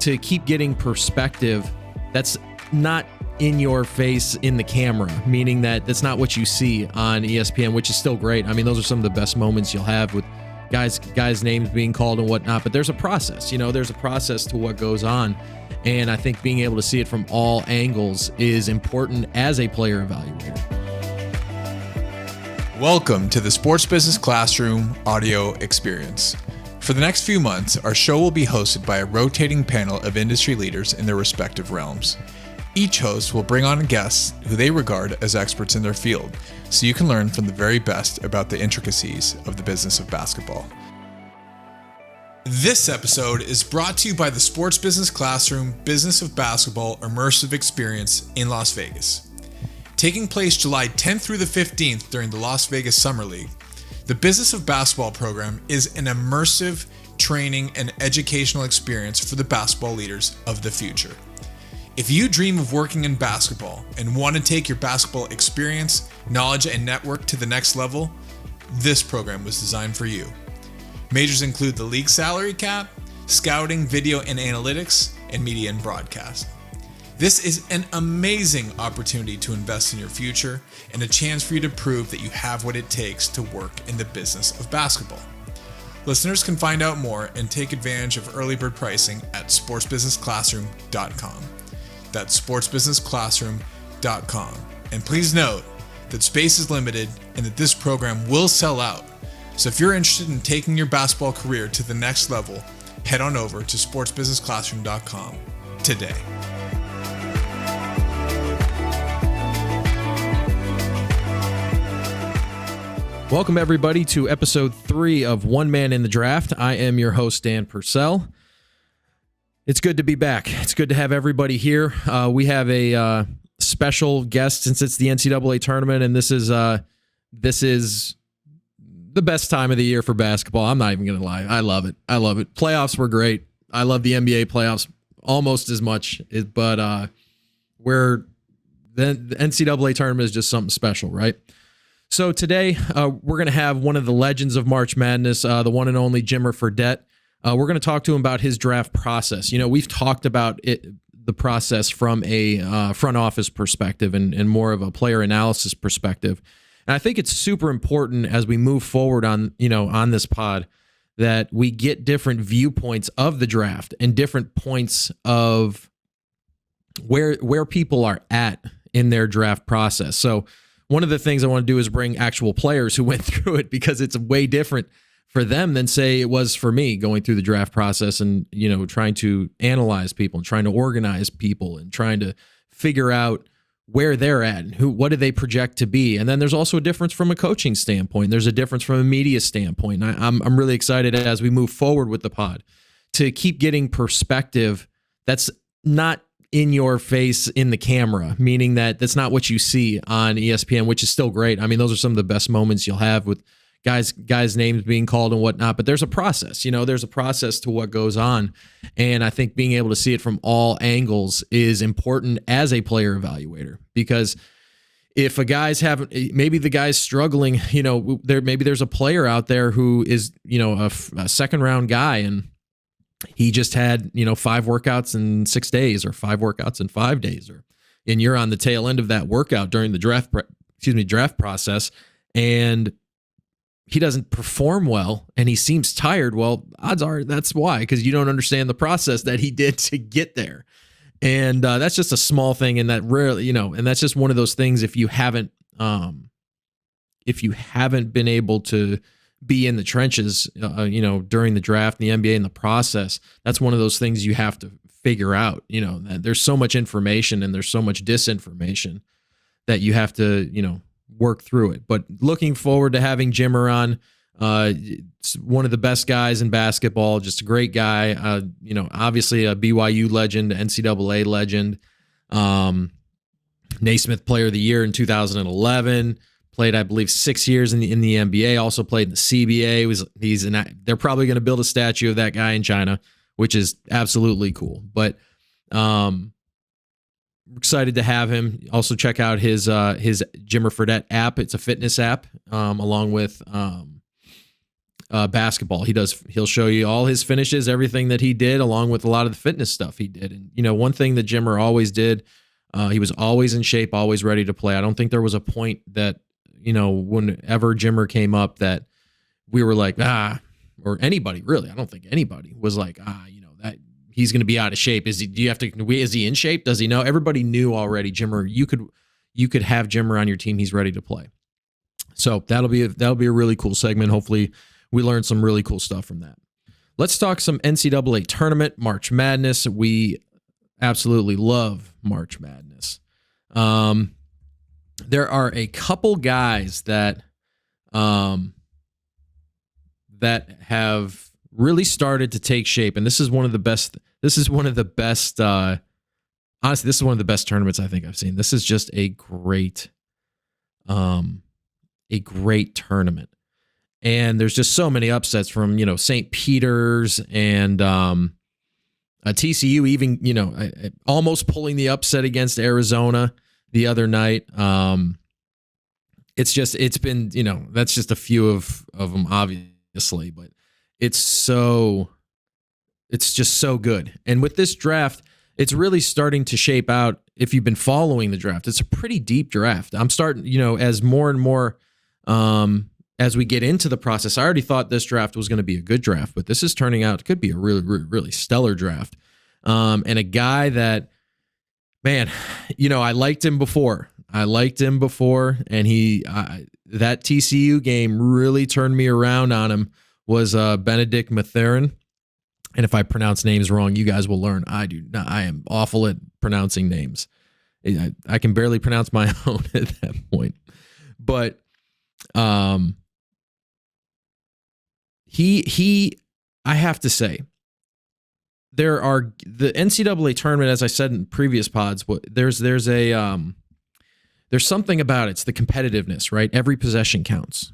to keep getting perspective that's not in your face in the camera, meaning that that's not what you see on ESPN, which is still great. I mean, those are some of the best moments you'll have with guys' names being called and whatnot, but there's a process, there's a process to what goes on. And I think being able to see it from all angles is important as a player evaluator. Welcome to the Sports Business Classroom audio experience. For the next few months, our show will be hosted by a rotating panel of industry leaders in their respective realms. Each host will bring on guests who they regard as experts in their field, so you can learn from the very best about the intricacies of the business of basketball. This episode is brought to you by the Sports Business Classroom Business of Basketball Immersive Experience in Las Vegas. Taking place July 10th through the 15th during the Las Vegas Summer League, the Business of Basketball program is an immersive training and educational experience for the basketball leaders of the future. If you dream of working in basketball and want to take your basketball experience, knowledge, and network to the next level, this program was designed for you. Majors include the league salary cap, scouting, video and analytics, and media and broadcast. This is an amazing opportunity to invest in your future and a chance for you to prove that you have what it takes to work in the business of basketball. Listeners can find out more and take advantage of early bird pricing at sportsbusinessclassroom.com. That's sportsbusinessclassroom.com. And please note that space is limited and that this program will sell out. So if you're interested in taking your basketball career to the next level, head on over to sportsbusinessclassroom.com today. Welcome, everybody, to episode 3 of One Man in the Draft. I am your host, Dan Purcell. It's good to be back. It's good to have everybody here. We have a special guest since it's the NCAA tournament, and this is the best time of the year for basketball. I'm not even going to lie. I love it. Playoffs were great. I love the NBA playoffs almost as much, but the NCAA tournament is just something special, right? So today, we're going to have one of the legends of March Madness, the one and only Jimmer Fredette. We're going to talk to him about his draft process. We've talked about the process from a front office perspective and more of a player analysis perspective. And I think it's super important as we move forward on this pod that we get different viewpoints of the draft and different points of where people are at in their draft process. So one of the things I want to do is bring actual players who went through it, because it's way different for them than, say, it was for me going through the draft process and, trying to analyze people and trying to organize people and trying to figure out where they're at and what do they project to be. And then there's also a difference from a coaching standpoint. There's a difference from a media standpoint. And I'm really excited as we move forward with the pod to keep getting perspective that's not in your face in the camera, meaning that that's not what you see on ESPN, which is still great. I mean, those are some of the best moments you'll have with guys' names being called and whatnot, but there's a process, there's a process to what goes on. And I think being able to see it from all angles is important as a player evaluator, because if maybe the guy's struggling, maybe there's a player out there who is, a second round guy, and he just had, 5 workouts in 6 days or 5 workouts in 5 days, and you're on the tail end of that workout during the draft process, and he doesn't perform well and he seems tired. Well, odds are that's why, because you don't understand the process that he did to get there. And that's just a small thing. And that rarely, and that's just one of those things. If you haven't been able to be in the trenches, during the draft, the NBA, and the process, that's one of those things you have to figure out. That there's so much information and there's so much disinformation that you have to, work through it. But looking forward to having Jimmer on. One of the best guys in basketball, just a great guy. Obviously a BYU legend, NCAA legend, Naismith Player of the Year in 2011. Played, I believe, 6 years in the NBA. Also played in the CBA. They're probably going to build a statue of that guy in China, which is absolutely cool. But excited to have him. Also check out his Jimmer Fredette app. It's a fitness app, along with basketball. He'll show you all his finishes, everything that he did, along with a lot of the fitness stuff he did. And, one thing that Jimmer always did, he was always in shape, always ready to play. I don't think there was a point that, whenever Jimmer came up that we were like, or anybody really, I don't think anybody was like, that he's going to be out of shape. Is he in shape? Does he know? Everybody knew already, Jimmer, you could have Jimmer on your team. He's ready to play. So that'll be a really cool segment. Hopefully we learn some really cool stuff from that. Let's talk some NCAA tournament, March Madness. We absolutely love March Madness. There are a couple guys that have really started to take shape, and this is one of the best. Honestly, this is one of the best tournaments I think I've seen. This is just a great tournament. And there's just so many upsets from, St. Peter's and TCU even, almost pulling the upset against Arizona the other night. It's been, that's just a few of them, obviously, but it's just so good. And with this draft, it's really starting to shape out. If you've been following the draft, it's a pretty deep draft. I'm starting, as more and more, as we get into the process, I already thought this draft was going to be a good draft, but this is turning out, it could be a really, really, really stellar draft. And a guy that, man, I liked him before. And that TCU game really turned me around on him, was Benedict Mathurin. And if I pronounce names wrong, you guys will learn. I am awful at pronouncing names. I can barely pronounce my own at that point. But I have to say, the NCAA tournament, as I said in previous pods, there's something about it. It's the competitiveness, right? Every possession counts.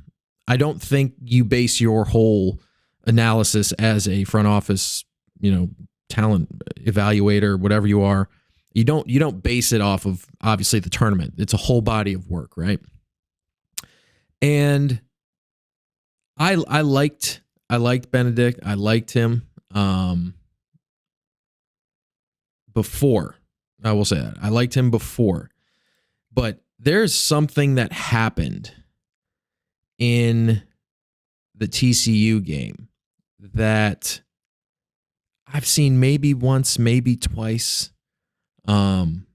I don't think you base your whole analysis as a front office, talent evaluator, whatever you are. You don't base it off of obviously the tournament. It's a whole body of work, right? And I liked Benedict. I liked him before. I will say that. I liked him before. But there's something that happened in the TCU game that I've seen maybe once, maybe twice from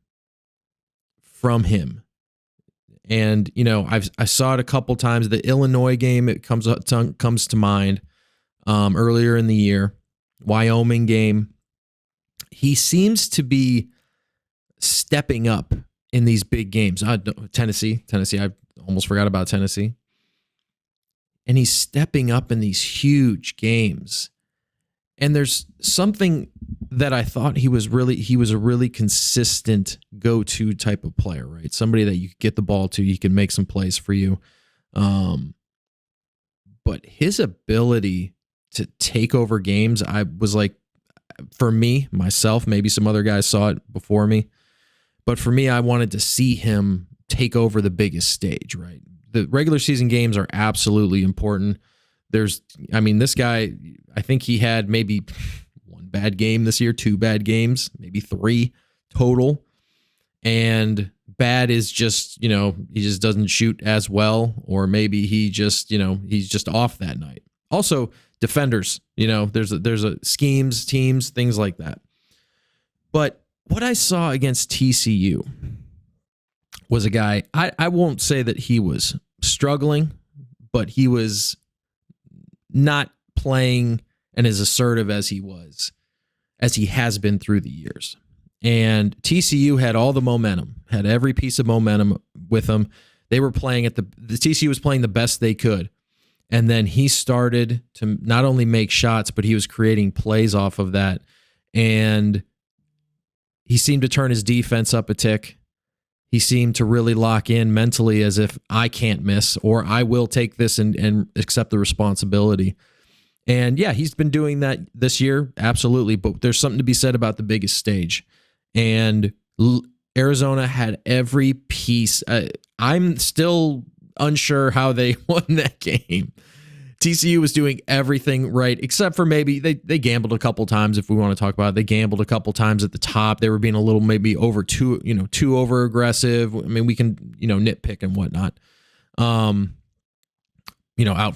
him. And, I saw it a couple times. The Illinois game, it comes to mind earlier in the year. Wyoming game. He seems to be stepping up in these big games. Tennessee, I almost forgot about Tennessee. And he's stepping up in these huge games. And there's something that I thought he was a really consistent go-to type of player, right? Somebody that you could get the ball to, he can make some plays for you. But his ability to take over games, I was like, for me, myself, maybe some other guys saw it before me, but for me, I wanted to see him take over the biggest stage, right? The regular season games are absolutely important. This guy, I think he had maybe one bad game this year, 2 bad games, maybe 3 total. And bad is just, he just doesn't shoot as well, or maybe he just, he's just off that night. Also, defenders, there's a schemes, teams, things like that. But what I saw against TCU was a guy, I won't say that he was struggling, but he was not playing and as assertive as he has been through the years. And TCU had all the momentum, had every piece of momentum with them. They were playing the TCU was playing the best they could. And then he started to not only make shots, but he was creating plays off of that. And he seemed to turn his defense up a tick. He seemed to really lock in mentally as if I can't miss, or I will take this and accept the responsibility. And yeah, he's been doing that this year. Absolutely. But there's something to be said about the biggest stage. And Arizona had every piece. I'm still unsure how they won that game. TCU was doing everything right, except for maybe they gambled a couple times. If we want to talk about it, they gambled a couple times at the top. They were being a little maybe too over aggressive. I mean, we can, nitpick and whatnot, out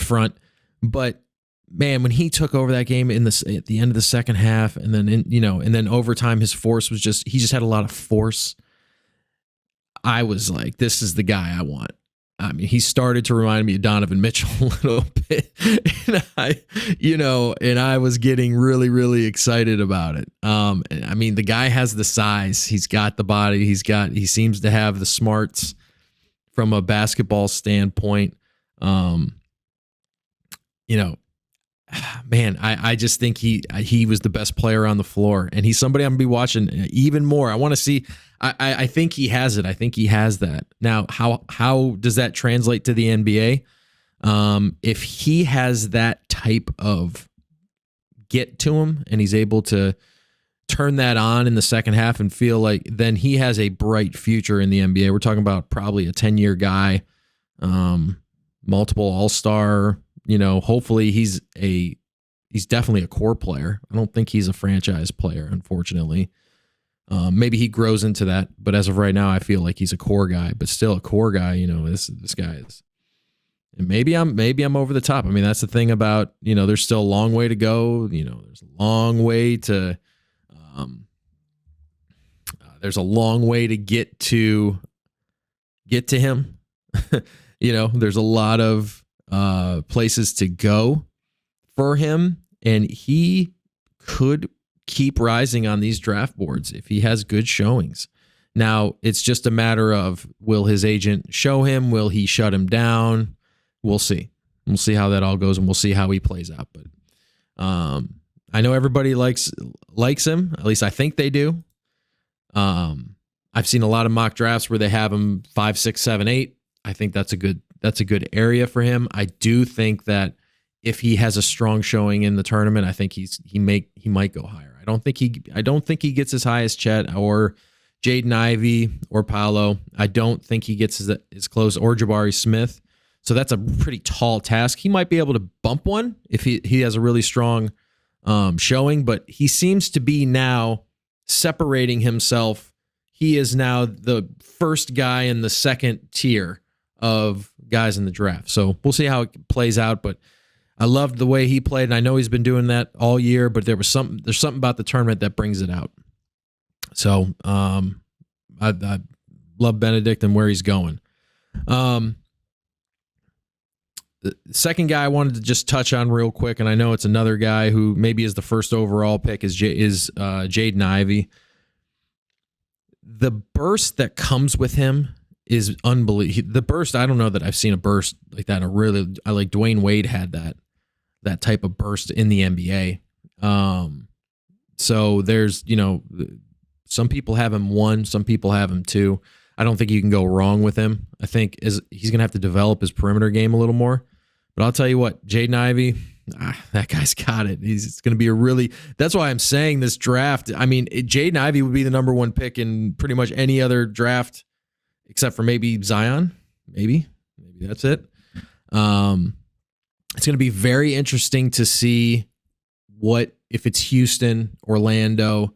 front. But man, when he took over that game at the end of the second half, and then overtime, his force was he just had a lot of force. I was like, this is the guy I want. I mean, he started to remind me of Donovan Mitchell a little bit, and I was getting really, really excited about it. I mean, the guy has the size, he's got the body, he seems to have the smarts from a basketball standpoint. Man, I just think he was the best player on the floor, and he's somebody I'm gonna be watching even more. I want to see. I think he has it. I think he has that. Now, how does that translate to the NBA? If he has that type of get to him, and he's able to turn that on in the second half and feel like, then he has a bright future in the NBA. We're talking about probably a 10-year guy, multiple All-Star. Hopefully he's definitely a core player. I don't think he's a franchise player, unfortunately. Maybe he grows into that, but as of right now, I feel like he's a core guy, but still a core guy. This guy is, and maybe I'm over the top. I mean, that's the thing about, there's still a long way to go. There's a long way to, get to him. There's a lot of places to go for him, and he could keep rising on these draft boards if he has good showings. Now, it's just a matter of, will his agent show him? Will he shut him down? We'll see. We'll see how that all goes, and we'll see how he plays out. But I know everybody likes him. At least I think they do. I've seen a lot of mock drafts where they have him 5, 6, 7, 8. I think that's a good area for him. I do think that if he has a strong showing in the tournament, I think he might go higher. I don't think he gets as high as Chet or Jaden Ivy or Paolo. I don't think he gets as close, or Jabari Smith. So that's a pretty tall task. He might be able to bump one if he has a really strong showing, but he seems to be now separating himself. He is now the first guy in the second tier of guys in the draft. So we'll see how it plays out, but I loved the way he played, and I know he's been doing that all year, but there's something about the tournament that brings it out. So I love Benedict and where he's going. The second guy I wanted to just touch on real quick, and I know it's another guy who maybe is the first overall pick, is Jaden Ivy. The burst that comes with him is unbelievable. The burst, I don't know that I've seen a burst like that. I like Dwayne Wade had that type of burst in the NBA. So there's, some people have him 1, some people have him 2. I don't think you can go wrong with him. I think he's going to have to develop his perimeter game a little more. But I'll tell you what, Jaden Ivy, that guy's got it. He's going to be that's why I'm saying this draft. I mean, Jaden Ivy would be the number 1 pick in pretty much any other draft except for maybe Zion. Maybe that's it. It's going to be very interesting to see if it's Houston, Orlando,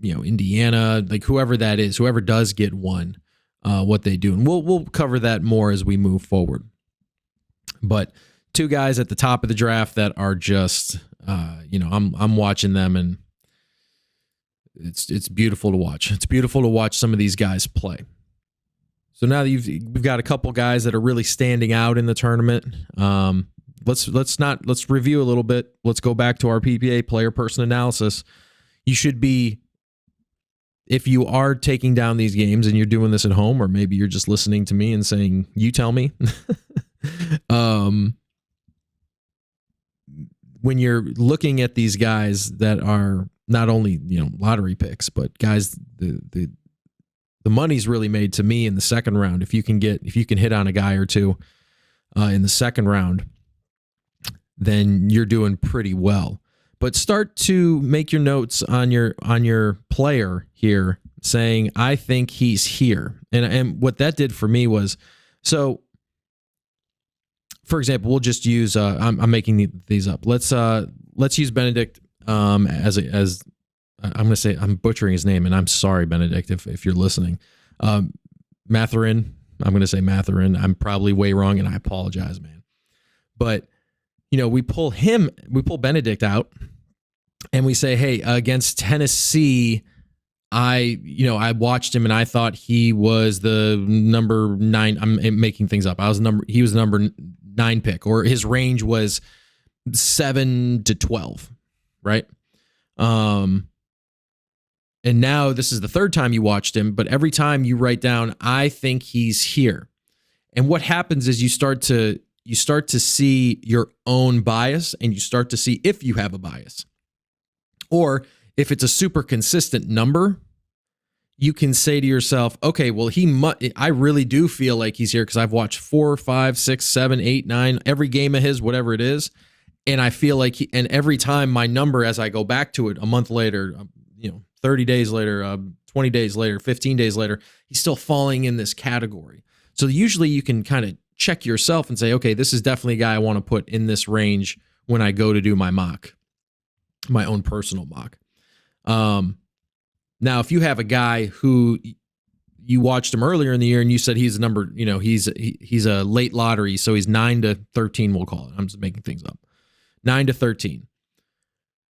Indiana, like whoever that is, whoever does get one, what they do. And we'll cover that more as we move forward. But 2 guys at the top of the draft that are just, I'm watching them, and it's beautiful to watch. It's beautiful to watch some of these guys play. So now that we've got a couple guys that are really standing out in the tournament. Let's review a little bit. Let's go back to our PPA player person analysis. You should be, if you are taking down these games and you're doing this at home, or maybe you're just listening to me and saying, you tell me, when you're looking at these guys that are not only, lottery picks, but guys, the money's really made to me in the second round. If you can hit on a guy or 2 in the second round, then you're doing pretty well. But start to make your notes on your player here, saying, I think he's here. And what that did for me was, so for example, we'll just use I'm making these up. Let's use Benedict as I'm going to say, I'm butchering his name, and I'm sorry, Benedict, if you're listening. Mathurin, I'm going to say Mathurin. I'm probably way wrong, and I apologize, man. But, we pull Benedict out, and we say, hey, against Tennessee, I watched him, and I thought he was the number 9. I'm making things up. He was the number 9 pick, or his range was 7 to 12, right? And now this is the third time you watched him, but every time you write down, I think he's here. And what happens is you start to see your own bias, and you start to see if you have a bias. Or if it's a super consistent number, you can say to yourself, okay, well, I really do feel like he's here because I've watched 4, 5, 6, 7, 8, 9, every game of his, whatever it is. And I feel like and every time my number, as I go back to it a month later, 30 days later, 20 days later, 15 days later, he's still falling in this category. So usually you can kind of check yourself and say, okay, this is definitely a guy I want to put in this range when I go to do my mock, my own personal mock. Now, if you have a guy who you watched him earlier in the year and you said he's a number, he's a late lottery, so he's 9 to 13, we'll call it. I'm just making things up. 9 to 13.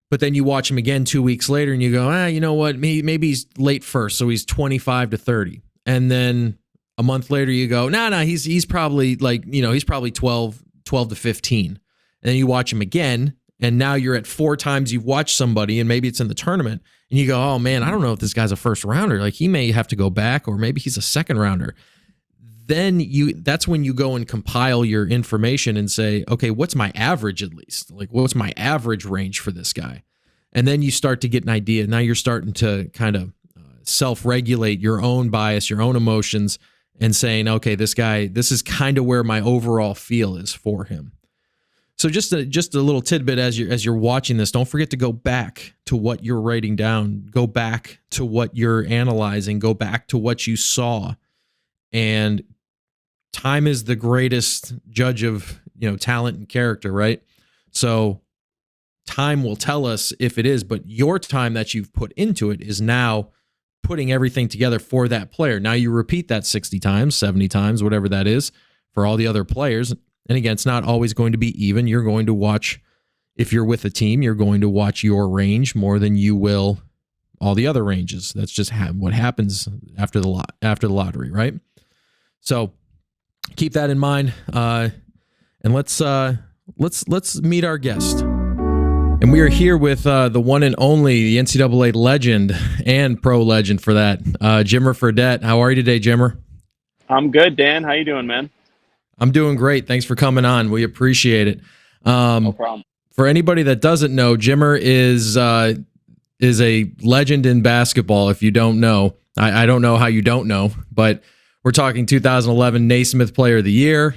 But then you watch him again 2 weeks later and you go, you know what? Maybe he's late first, so he's 25 to 30. And then a month later you go, no, he's probably he's probably 12 to 15. And then you watch him again, and now you're at 4 times you've watched somebody, and maybe it's in the tournament, and you go, oh man, I don't know if this guy's a first rounder. Like, he may have to go back, or maybe he's a second rounder. Then that's when you go and compile your information and say, okay, what's my average at least? Like, what's my average range for this guy? And then you start to get an idea. Now you're starting to kind of self-regulate your own bias, your own emotions, and saying, okay, this is kind of where my overall feel is for him. So just a little tidbit as you're watching this, don't forget to go back to what you're writing down, go back to what you're analyzing, go back to what you saw. And time is the greatest judge of, talent and character, right? So time will tell us if it is, but your time that you've put into it is now putting everything together for that player. Now you repeat that 60 times, 70 times, whatever that is, for all the other players. And again, it's not always going to be even. You're going to watch, if you're with a team, you're going to watch your range more than you will all the other ranges. That's just what happens after the lottery, right? So keep that in mind, and let's meet our guest. And we are here with the one and only, the NCAA legend and pro legend for that, Jimmer Fredette. How are you today, Jimmer? I'm good, Dan. How you doing, man? I'm doing great. Thanks for coming on. We appreciate it. No problem. For anybody that doesn't know, Jimmer is a legend in basketball. If you don't know, I don't know how you don't know, but we're talking 2011 Naismith Player of the Year.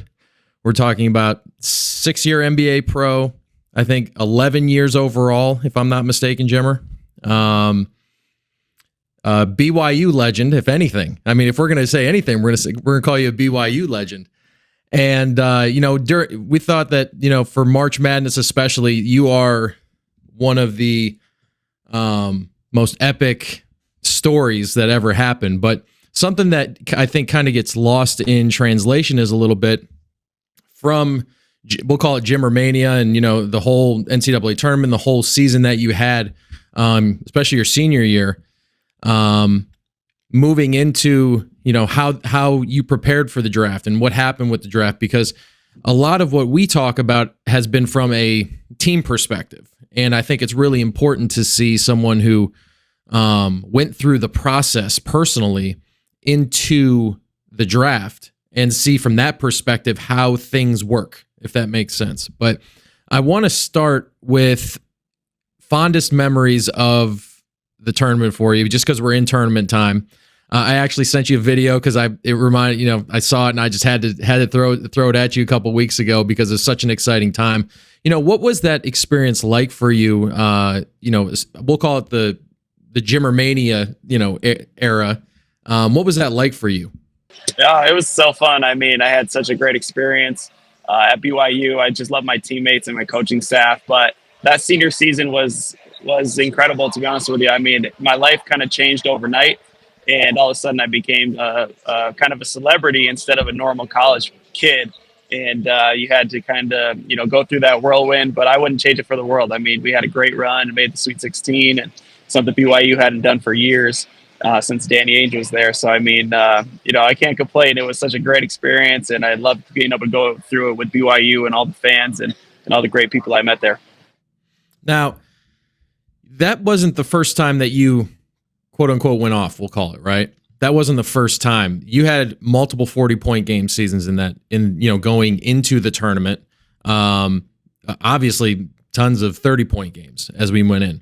We're talking about 6-year NBA pro. I think 11 years overall, if I'm not mistaken, Jimmer. BYU legend, if anything. I mean, if we're going to say anything, we're going to call you a BYU legend. And we thought that for March Madness especially, you are one of the most epic stories that ever happened. But something that I think kind of gets lost in translation is a little bit from, we'll call it Jimmer Mania, and the whole NCAA tournament, the whole season that you had, especially your senior year, moving into how you prepared for the draft and what happened with the draft, because a lot of what we talk about has been from a team perspective, and I think it's really important to see someone who went through the process personally into the draft and see from that perspective how things work, if that makes sense. But I want to start with fondest memories of the tournament for you, just because we're in tournament time. I actually sent you a video because it reminded, I saw it and I just had to throw it at you a couple weeks ago because it's such an exciting time. What was that experience like for you? We'll call it the Jimmer Mania, era. What was that like for you? Yeah, it was so fun. I mean, I had such a great experience. at BYU. I just love my teammates and my coaching staff. But that senior season was incredible, to be honest with you. I mean, my life kind of changed overnight, and all of a sudden I became kind of a celebrity instead of a normal college kid. And you had to kind of, go through that whirlwind, but I wouldn't change it for the world. I mean, we had a great run, made the Sweet 16, and something BYU hadn't done for years since Danny Ainge was there. So, I mean, I can't complain. It was such a great experience, and I loved being able to go through it with BYU and all the fans and all the great people I met there. Now, that wasn't the first time that you, quote unquote, went off, we'll call it, right? That wasn't the first time. You had multiple 40-point game seasons going into the tournament. Obviously, tons of 30-point games as we went in.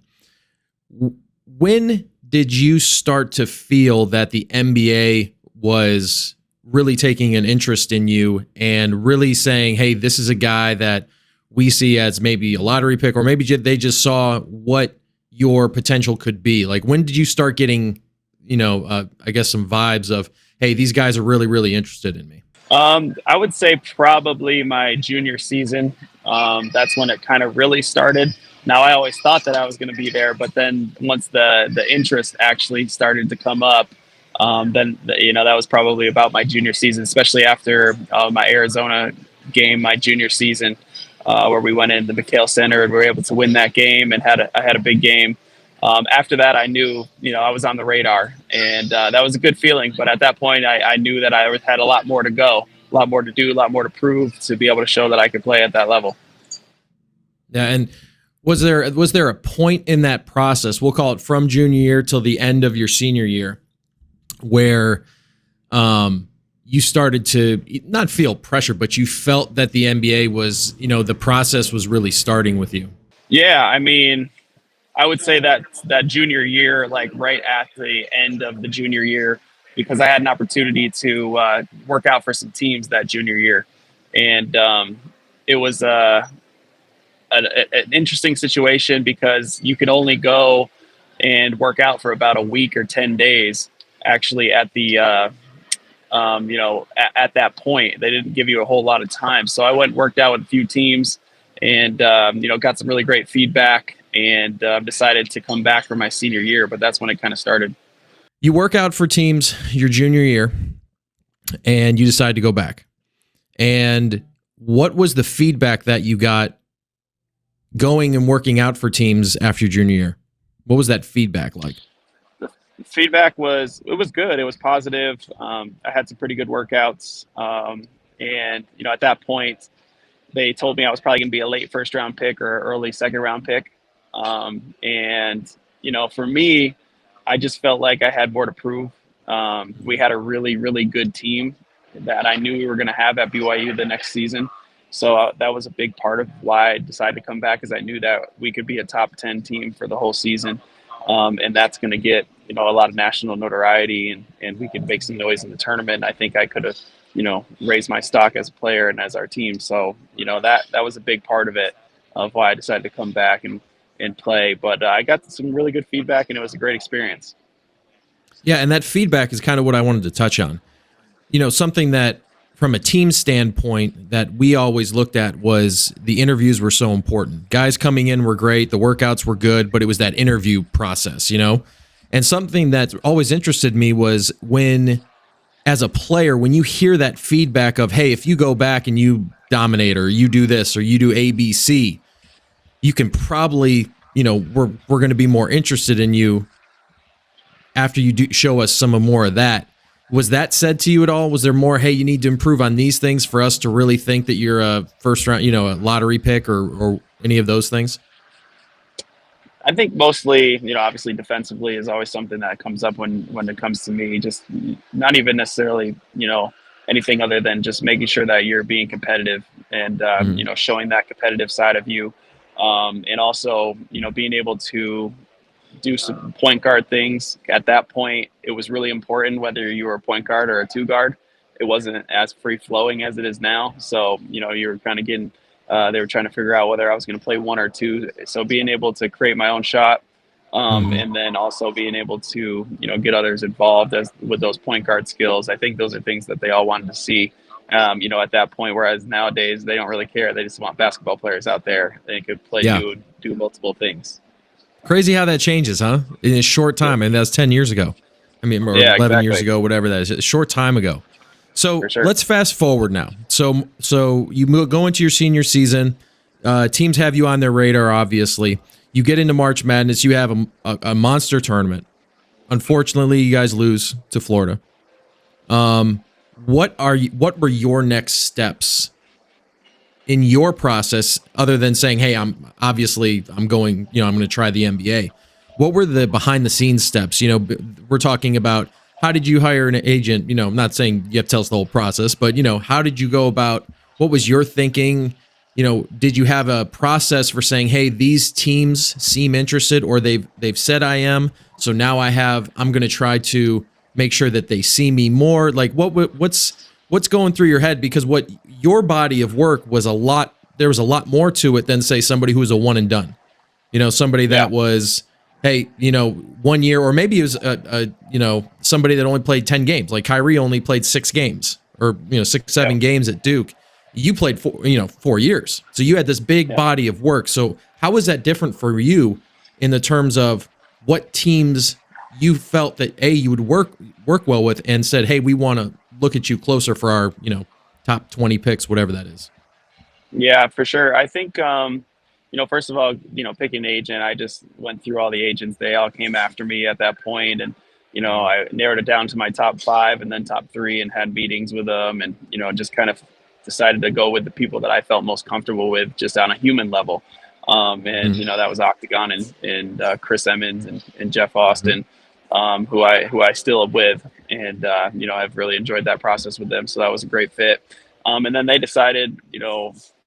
When did you start to feel that the NBA was really taking an interest in you and really saying, hey, this is a guy that we see as maybe a lottery pick, or maybe they just saw what your potential could be? Like, when did you start getting I guess some vibes of, hey, these guys are really, really interested in me? I would say probably my junior season. That's when it kind of really started. Now, I always thought that I was going to be there, but then once the interest actually started to come up, then that was probably about my junior season, especially after my Arizona game, my junior season, where we went into the McHale Center and we were able to win that game and I had a big game. After that, I knew, I was on the radar, and that was a good feeling. But at that point, I knew that I had a lot more to go, a lot more to do, a lot more to prove to be able to show that I could play at that level. Yeah. And was there a point in that process, we'll call it from junior year till the end of your senior year, where you started to not feel pressure, but you felt that the NBA was, the process was really starting with you? Yeah. I mean, I would say that junior year, like right at the end of the junior year, because I had an opportunity to work out for some teams that junior year. And it was an interesting situation because you could only go and work out for about a week or 10 days actually at the, at that point. They didn't give you a whole lot of time. So I went and worked out with a few teams and, got some really great feedback. And decided to come back for my senior year, but that's when it kind of started. You work out for teams your junior year, and you decide to go back. And what was the feedback that you got going and working out for teams after your junior year? What was that feedback like? The feedback it was good. It was positive. I had some pretty good workouts. And, at that point, they told me I was probably going to be a late first-round pick or early second-round pick. For me, I just felt like I had more to prove. We had a really, really good team that I knew we were going to have at BYU the next season. So that was a big part of why I decided to come back, because I knew that we could be a top 10 team for the whole season. And that's going to get, a lot of national notoriety and we could make some noise in the tournament. I think I could have, raised my stock as a player and as our team. So, that was a big part of it, of why I decided to come back and play. But I got some really good feedback, and it was a great experience. Yeah, and that feedback is kind of what I wanted to touch on. Something that from a team standpoint that we always looked at was the interviews were so important. Guys coming in were great, the workouts were good, but it was that interview process, And something that always interested me was when, as a player, when you hear that feedback of, hey, if you go back and you dominate, or you do this, or you do A, B, C, you can probably, we're going to be more interested in you after you do show us some more of that. Was that said to you at all? Was there more, hey, you need to improve on these things for us to really think that you're a first round, a lottery pick or any of those things? I think mostly, obviously defensively is always something that comes up when it comes to me. Just not even necessarily, anything other than just making sure that you're being competitive and, showing that competitive side of you. And also, being able to do some point guard things. At that point, it was really important whether you were a point guard or a two guard. It wasn't as free flowing as it is now. So, you were kind of getting, they were trying to figure out whether I was going to play one or two. So being able to create my own shot, and then also being able to, get others involved with those point guard skills. I think those are things that they all wanted to see. At that point, whereas nowadays they don't really care. They just want basketball players out there. They could play, Yeah. do multiple things. Crazy how that changes, huh? In a short time. And that's 10 years ago. I mean, or Yeah, 11 years exactly. ago, whatever that is. A short time ago. So For sure. let's fast forward now. So you go into your senior season. Teams have you on their radar, obviously. You get into March Madness. You have a monster tournament. Unfortunately, you guys lose to Florida. What were your next steps in your process, other than saying, "Hey, I'm going to try the NBA"? What were the behind the scenes steps? We're talking about, how did you hire an agent? I'm not saying you have to tell us the whole process, but how did you go about? What was your thinking? Did you have a process for saying, "Hey, these teams seem interested, or they've said I am, so now I'm going to try to make sure that they see me more"? Like, what's going through your head? Because what your body of work was there was a lot more to it than, say, somebody who was a one and done. Somebody that was, hey, 1 year, or maybe it was somebody that only played 10 games. Like Kyrie only played 6 games, or 6-7 games at Duke. You played 4 years. So you had this big body of work. So how was that different for you in the terms of what teams you felt that you would work well with, and said, "Hey, we want to look at you closer for our, top 20 picks," whatever that is? Yeah, for sure. I think, first of all, picking an agent, I just went through all the agents. They all came after me at that point, and I narrowed it down to my top 5 and then top 3, and had meetings with them, and just kind of decided to go with the people that I felt most comfortable with, just on a human level. That was Octagon and Chris Emmons and Jeff Austin, who I still am with, and I've really enjoyed that process with them. So that was a great fit. And then they decided,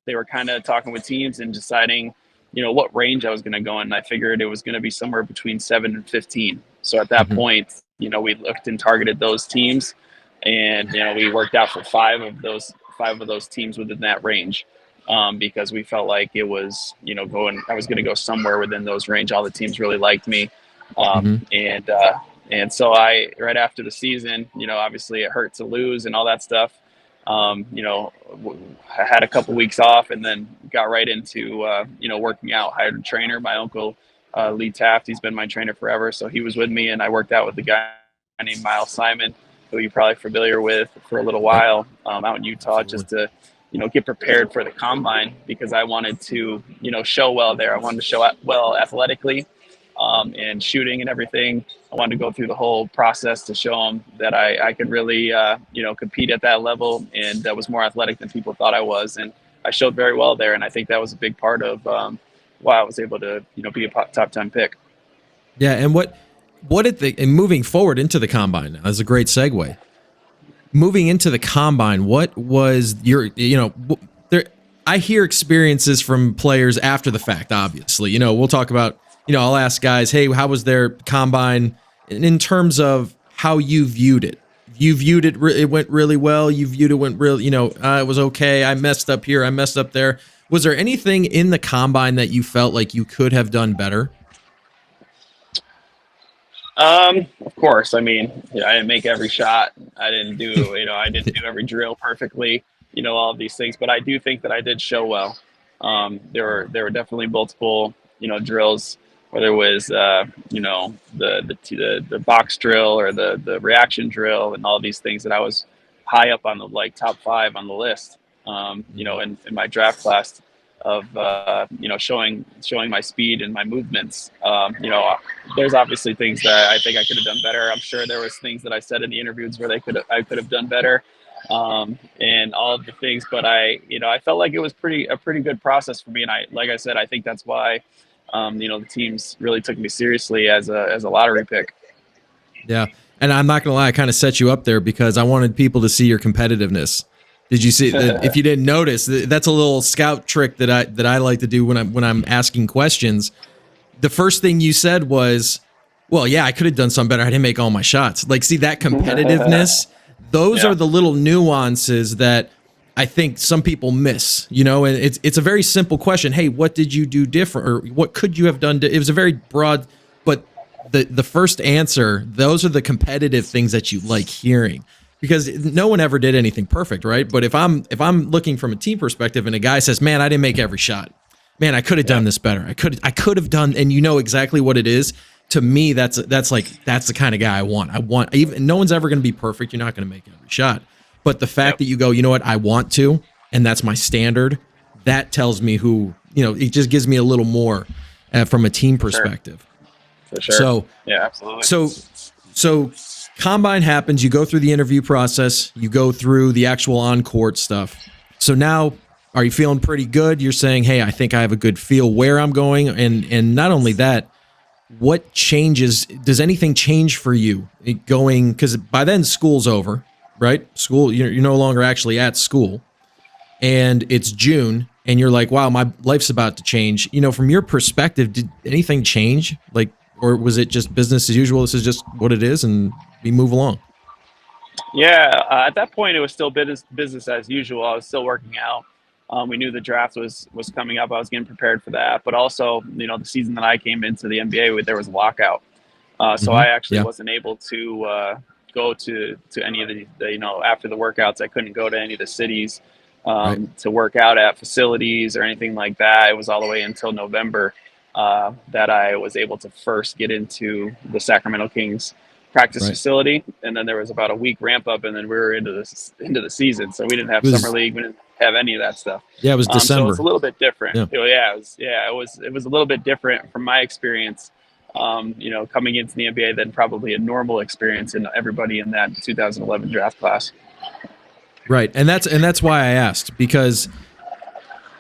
they were kind of talking with teams and deciding, what range I was going to go in. And I figured it was going to be somewhere between 7 and 15. So at that point, we looked and targeted those teams, and we worked out for five of those teams within that range. Because we felt like it was, I was going to go somewhere within those range. All the teams really liked me. And so right after the season, obviously it hurt to lose and all that stuff. I had a couple weeks off, and then got right into, working out. Hired a trainer, my uncle, Lee Taft. He's been my trainer forever. So he was with me, and I worked out with the guy named Miles Simon, who you're probably familiar with, for a little while, out in Utah, just to, get prepared for the combine, because I wanted to, show well there. I wanted to show well athletically, and shooting and everything. I wanted to go through the whole process to show them that I could really, compete at that level, and that was more athletic than people thought I was. And I showed very well there. And I think that was a big part of why I was able to, be a top 10 pick. Yeah. And and moving forward into the combine, now, that's a great segue. Moving into the combine, what was your, I hear experiences from players after the fact, obviously. We'll talk about, I'll ask guys, "Hey, how was their combine?" in terms of how you viewed it. You viewed it, it went really well. You viewed it went really, it was okay. I messed up here. I messed up there. Was there anything in the combine that you felt like you could have done better? Of course. I mean, I didn't make every shot. I didn't do, I didn't do every drill perfectly, all of these things, but I do think that I did show well. There were definitely multiple, drills, whether it was, the box drill or the reaction drill, and all these things that I was high up on the top 5 on the list, in my draft class of, showing my speed and my movements. There's obviously things that I think I could have done better. I'm sure there was things that I said in the interviews where I could have done better, and all of the things, but I felt like it was a pretty good process for me. And like I said, I think that's why, the teams really took me seriously as a lottery pick. Yeah. And I'm not going to lie, I kind of set you up there because I wanted people to see your competitiveness. Did you see that? If you didn't notice, that's a little scout trick that I like to do when I'm asking questions. The first thing you said was, "Well, yeah, I could have done something better. I didn't make all my shots." Like, see that competitiveness? Those are the little nuances that I think some people miss, and it's a very simple question. Hey, what did you do different, or what could you have done? It was a very broad, but the first answer, those are the competitive things that you like hearing. because no one ever did anything perfect, right? But if I'm looking from a team perspective and a guy says, man, I didn't make every shot, man, I could have done this better. I could have done, and you know exactly what it is. To me, that's the kind of guy I want. Even no one's ever going to be perfect. You're not going to make every shot. But the fact that you go, you know what, I want to, and that's my standard, that tells me who, it just gives me a little more from a team perspective. For sure. So, yeah, absolutely. So combine happens, you go through the interview process, you go through the actual on-court stuff. So now, are you feeling pretty good? You're saying, hey, I think I have a good feel where I'm going. And not only that, what changes, does anything change for you going, because by then school's over, right? School, you're no longer actually at school, and it's June, and you're like, wow, my life's about to change. From your perspective, did anything change? Or was it just business as usual? This is just what it is, and we move along. Yeah, at that point, it was still business as usual. I was still working out. We knew the draft was coming up. I was getting prepared for that. But also, the season that I came into the NBA with, there was a lockout. So I actually wasn't able to go to any of the after the workouts. I couldn't go to any of the cities to work out at facilities or anything like that. It was all the way until November that I was able to first get into the Sacramento Kings practice facility, and then there was about a week ramp up, and then we were into the season. So we didn't have summer league, we didn't have any of that stuff. Yeah, it was December. So it's a little bit different. Yeah. It was a little bit different from my experience. Coming into the NBA than probably a normal experience in everybody in that 2011 draft class. Right, and that's why I asked, because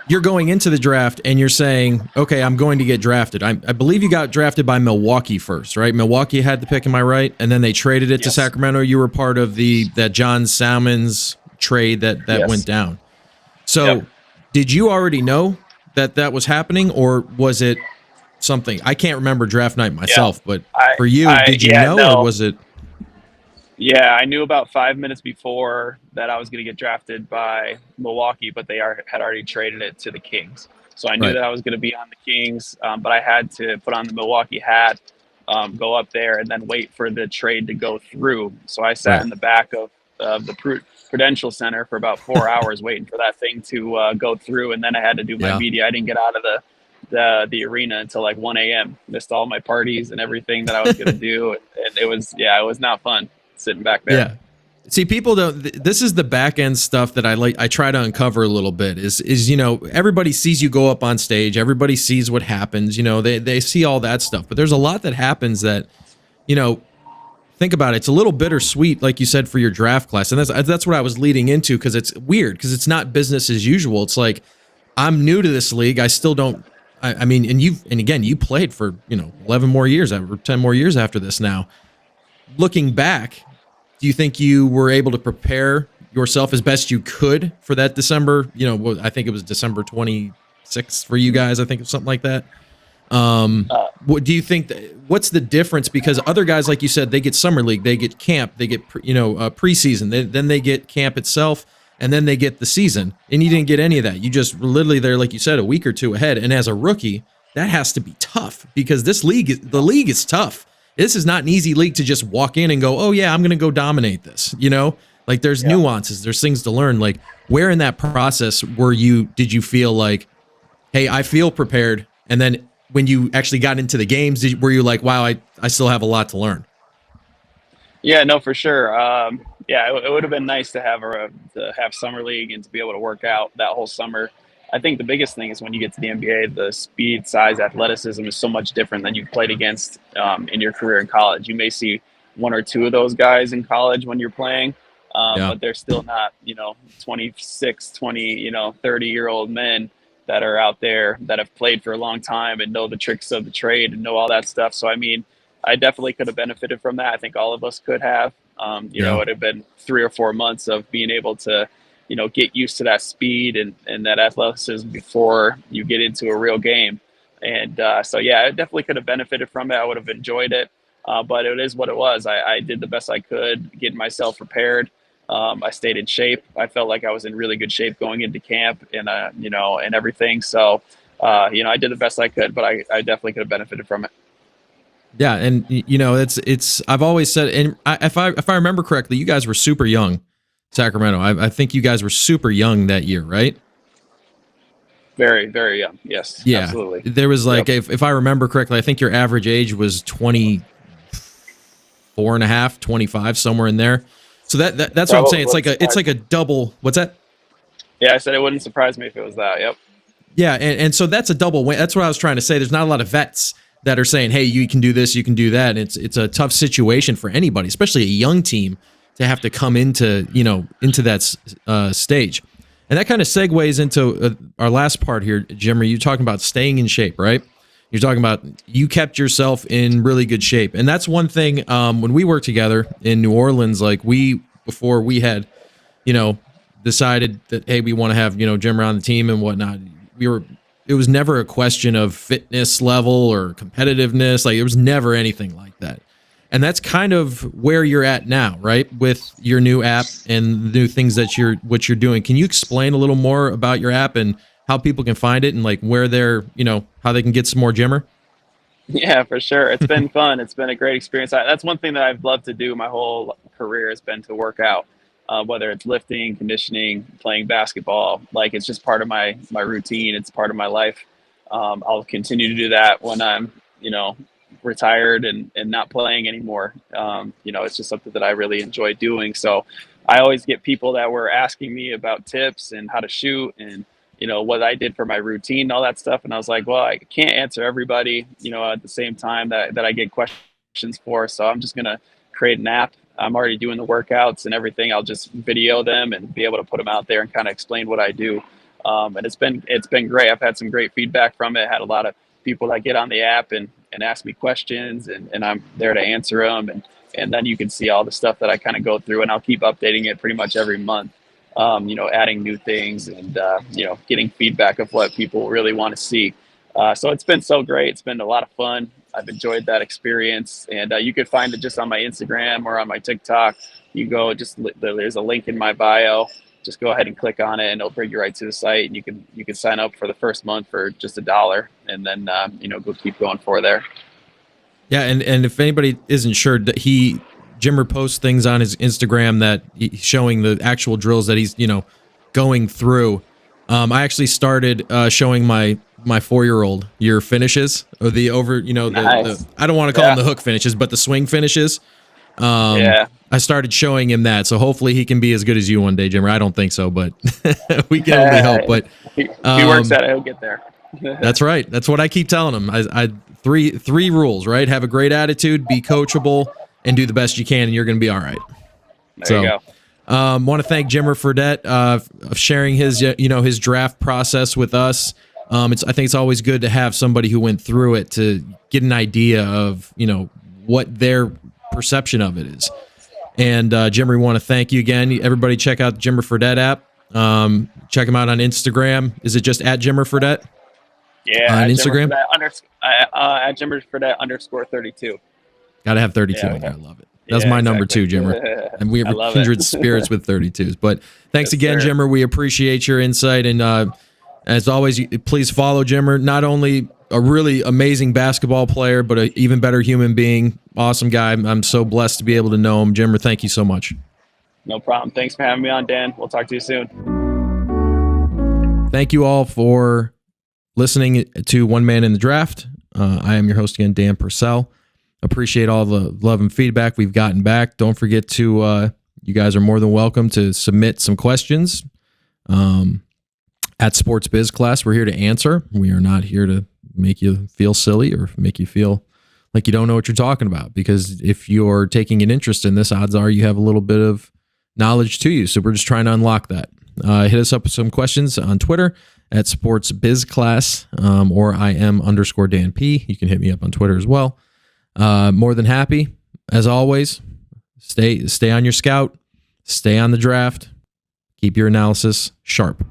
you're going into the draft and you're saying, okay, I'm going to get drafted. I believe you got drafted by Milwaukee first, right? Milwaukee had the pick, am I right? And then they traded it to Sacramento. You were part of that John Salmons trade that went down. So did you already know that was happening, or was it something? I can't remember draft night myself, but for you, did you know, or was it? Yeah, I knew about 5 minutes before that I was going to get drafted by Milwaukee, but they had already traded it to the Kings. So I knew that I was going to be on the Kings, but I had to put on the Milwaukee hat, go up there, and then wait for the trade to go through. So I sat in the back of the Prudential Center for about 4 hours waiting for that thing to go through, and then I had to do my media. I didn't get out of the arena until like 1 a.m. Missed all my parties and everything that I was going to do, and it was not fun sitting back there. Yeah. See, people don't. This is the back end stuff that I try to uncover a little bit. Is everybody sees you go up on stage. Everybody sees what happens. They see all that stuff. But there's a lot that happens that, think about it. It's a little bittersweet, like you said, for your draft class, and that's what I was leading into, because it's weird, because it's not business as usual. It's like, I'm new to this league. I still don't. I mean, and you played for 11 more years, or 10 more years after this now. Looking back, do you think you were able to prepare yourself as best you could for that December? I think it was December 26th for you guys. I think it's something like that. What do you think? What's the difference? Because other guys, like you said, they get summer league, they get camp, they get preseason, then they get camp itself, and then they get the season. And you didn't get any of that. You just were literally there, like you said, a week or two ahead. And as a rookie, that has to be tough, because the league is tough. This is not an easy league to just walk in and go, oh yeah, I'm going to go dominate this. There's nuances, there's things to learn. Like, where in that process did you feel like, hey, I feel prepared? And then when you actually got into the games, were you like, wow, I still have a lot to learn? Yeah, no, for sure. It would have been nice to have summer league and to be able to work out that whole summer. I think the biggest thing is when you get to the NBA, the speed, size, athleticism is so much different than you've played against in your career in college. You may see one or two of those guys in college when you're playing, but they're still not, 26, 20, 30-year-old men that are out there that have played for a long time and know the tricks of the trade and know all that stuff. So, I mean, I definitely could have benefited from that. I think all of us could have. It would have been 3 or 4 months of being able to get used to that speed and that athleticism before you get into a real game. And I definitely could have benefited from it. I would have enjoyed it, but it is what it was. I did the best I could, getting myself prepared. I stayed in shape. I felt like I was in really good shape going into camp and everything. So, I did the best I could, but I definitely could have benefited from it. Yeah, and it's I've always said, and if I remember correctly, you guys were super young, Sacramento. I think you guys were super young that year, right? Very, very young. Yes, Yeah. absolutely. There was like, if I remember correctly, I think your average age was 24 and a half, 25, somewhere in there. So that's what I'm saying. It's like a double. What's that? Yeah, I said it wouldn't surprise me if it was that. Yep. Yeah, and so that's a double win. That's what I was trying to say. There's not a lot of vets that are saying, "Hey, you can do this, you can do that." And it's a tough situation for anybody, especially a young team, to have to come into that stage. And that kind of segues into our last part here, Jim. You're talking about staying in shape, right? You're talking about you kept yourself in really good shape, and that's one thing. When we worked together in New Orleans, like before we had, decided that, hey, we want to have Jim around the team and whatnot. It was never a question of fitness level or competitiveness. Like, it was never anything like that. And that's kind of where you're at now, right? With your new app and the new things that what you're doing. Can you explain a little more about your app and how people can find it and like where they're, how they can get some more Jimmer? Yeah, for sure. It's been fun. It's been a great experience. That's one thing that I've loved to do my whole career has been to work out, whether it's lifting, conditioning, playing basketball. Like, it's just part of my routine. It's part of my life. I'll continue to do that when I'm, retired and not playing anymore. It's just something that I really enjoy doing. So I always get people that were asking me about tips and how to shoot and, what I did for my routine and all that stuff. And I was like, well, I can't answer everybody, at the same time that I get questions for. So I'm just going to create an app. I'm already doing the workouts and everything. I'll just video them and be able to put them out there and kind of explain what I do. And it's been great. I've had some great feedback from it. Had a lot of people that get on the app and ask me questions and I'm there to answer them. And then you can see all the stuff that I kind of go through, and I'll keep updating it pretty much every month, adding new things and, getting feedback of what people really want to see. So it's been so great. It's been a lot of fun. I've enjoyed that experience, and you could find it just on my Instagram or on my TikTok. You go, there's a link in my bio. Just go ahead and click on it and it'll bring you right to the site, and you can sign up for the first month for just $1 and then, go keep going for there. Yeah. And if anybody isn't sure, that Jimmer posts things on his Instagram that showing the actual drills that he's, going through. I actually started showing my 4-year-old your finishes or the over, Nice. I don't want to call them the hook finishes, but the swing finishes. I started showing him that, so hopefully he can be as good as you one day, Jimmer. I don't think so, but we can only hope. But he works at it; he'll get there. That's right. That's what I keep telling him. I three rules, right? Have a great attitude, be coachable, and do the best you can, and you're going to be all right. There you go. Want to thank Jimmer Fredette of sharing his draft process with us. I think it's always good to have somebody who went through it to get an idea of what their perception of it is. And Jimmer, we want to thank you again. Everybody, check out the Jimmer Fredette app. Check him out on Instagram. Is it just at Jimmer Fredette? Yeah, on Instagram. At Jimmer Fredette _32. Got to have 32 in there. I love it. That's my number 2, Jimmer. And we have kindred spirits with 32s. But thanks again, Jimmer. We appreciate your insight. And as always, please follow Jimmer. Not only a really amazing basketball player, but an even better human being. Awesome guy. I'm so blessed to be able to know him. Jimmer, thank you so much. No problem. Thanks for having me on, Dan. We'll talk to you soon. Thank you all for listening to One Man in the Draft. I am your host again, Dan Purcell. Appreciate all the love and feedback we've gotten back. Don't forget to, you guys are more than welcome to submit some questions at Sports Biz Class. We're here to answer. We are not here to make you feel silly or make you feel like you don't know what you're talking about, because if you're taking an interest in this, odds are you have a little bit of knowledge to you. So we're just trying to unlock that. Hit us up with some questions on Twitter at Sports Biz Class or IM_Dan P. You can hit me up on Twitter as well. More than happy, as always. Stay on your scout. Stay on the draft. Keep your analysis sharp.